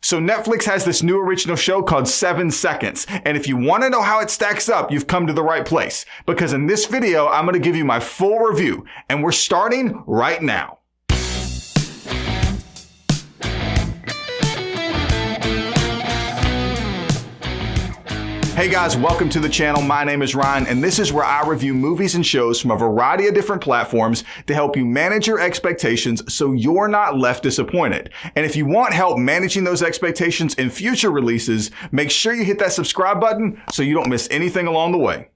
So Netflix has this new original show called 7 Seconds. And if you want to know how it stacks up, you've come to the right place. Because in this video, I'm going to give you my full review. And we're starting right now. Hey guys, welcome to the channel. My name is Ryan, and this is where I review movies and shows from a variety of different platforms to help you manage your expectations so you're not left disappointed. And if you want help managing those expectations in future releases, make sure you hit that subscribe button so you don't miss anything along the way.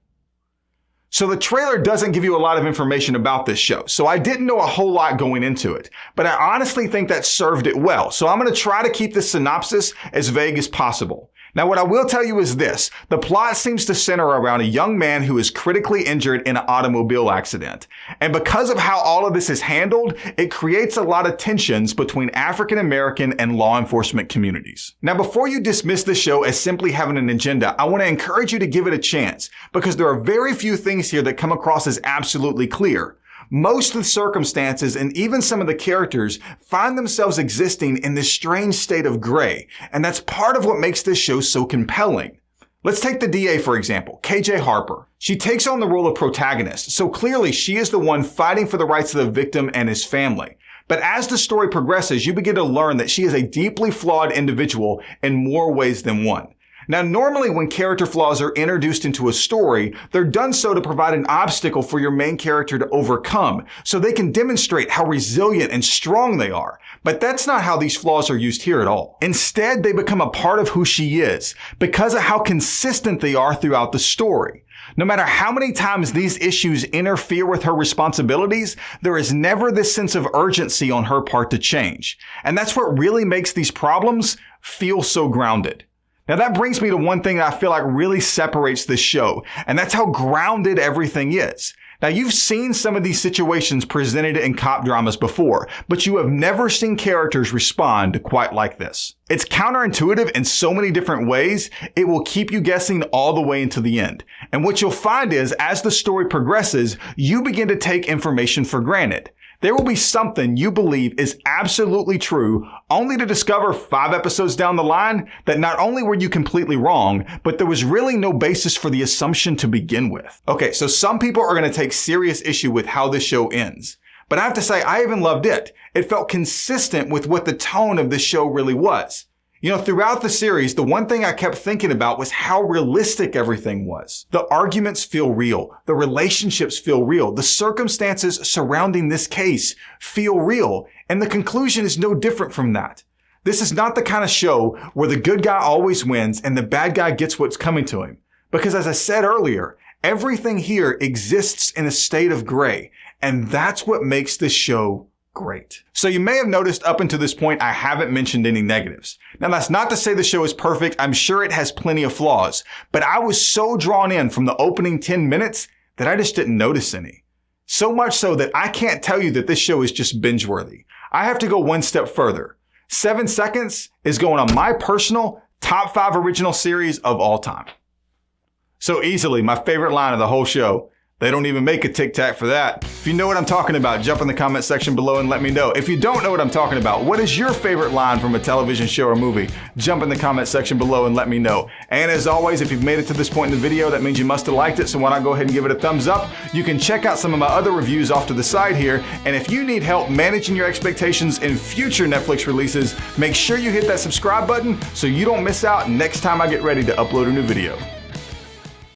So the trailer doesn't give you a lot of information about this show, so I didn't know a whole lot going into it. But I honestly think that served it well, so I'm going to try to keep the synopsis as vague as possible. Now, what I will tell you is this. The plot seems to center around a young man who is critically injured in an automobile accident. And because of how all of this is handled, it creates a lot of tensions between African American and law enforcement communities. Now, before you dismiss the show as simply having an agenda, I want to encourage you to give it a chance because there are very few things here that come across as absolutely clear. Most of the circumstances and even some of the characters find themselves existing in this strange state of gray, and that's part of what makes this show so compelling. Let's take the DA for example, KJ Harper. She takes on the role of protagonist, so clearly she is the one fighting for the rights of the victim and his family. But as the story progresses, you begin to learn that she is a deeply flawed individual in more ways than one. Now, normally when character flaws are introduced into a story, they're done so to provide an obstacle for your main character to overcome, so they can demonstrate how resilient and strong they are. But that's not how these flaws are used here at all. Instead, they become a part of who she is, because of how consistent they are throughout the story. No matter how many times these issues interfere with her responsibilities, there is never this sense of urgency on her part to change. And that's what really makes these problems feel so grounded. Now that brings me to one thing that I feel like really separates this show, and that's how grounded everything is. Now you've seen some of these situations presented in cop dramas before, but you have never seen characters respond quite like this. It's counterintuitive in so many different ways, it will keep you guessing all the way into the end. And what you'll find is, as the story progresses, you begin to take information for granted. There will be something you believe is absolutely true, only to discover 5 episodes down the line that not only were you completely wrong, but there was really no basis for the assumption to begin with. Okay, so some people are going to take serious issue with how this show ends. But I have to say, I even loved it. It felt consistent with what the tone of this show really was. You know, throughout the series, the one thing I kept thinking about was how realistic everything was. The arguments feel real. The relationships feel real. The circumstances surrounding this case feel real. And the conclusion is no different from that. This is not the kind of show where the good guy always wins and the bad guy gets what's coming to him. Because as I said earlier, everything here exists in a state of gray. And that's what makes this show great. So you may have noticed up until this point, I haven't mentioned any negatives. Now that's not to say the show is perfect. I'm sure it has plenty of flaws, but I was so drawn in from the opening 10 minutes that I just didn't notice any. So much so that I can't tell you that this show is just binge worthy. I have to go one step further. 7 Seconds is going on my personal top 5 original series of all time. So easily my favorite line of the whole show. They don't even make a Tic Tac for that. If you know what I'm talking about, jump in the comment section below and let me know. If you don't know what I'm talking about, what is your favorite line from a television show or movie? Jump in the comment section below and let me know. And as always, if you've made it to this point in the video, that means you must have liked it, so why not go ahead and give it a thumbs up? You can check out some of my other reviews off to the side here, and if you need help managing your expectations in future Netflix releases, make sure you hit that subscribe button so you don't miss out next time I get ready to upload a new video.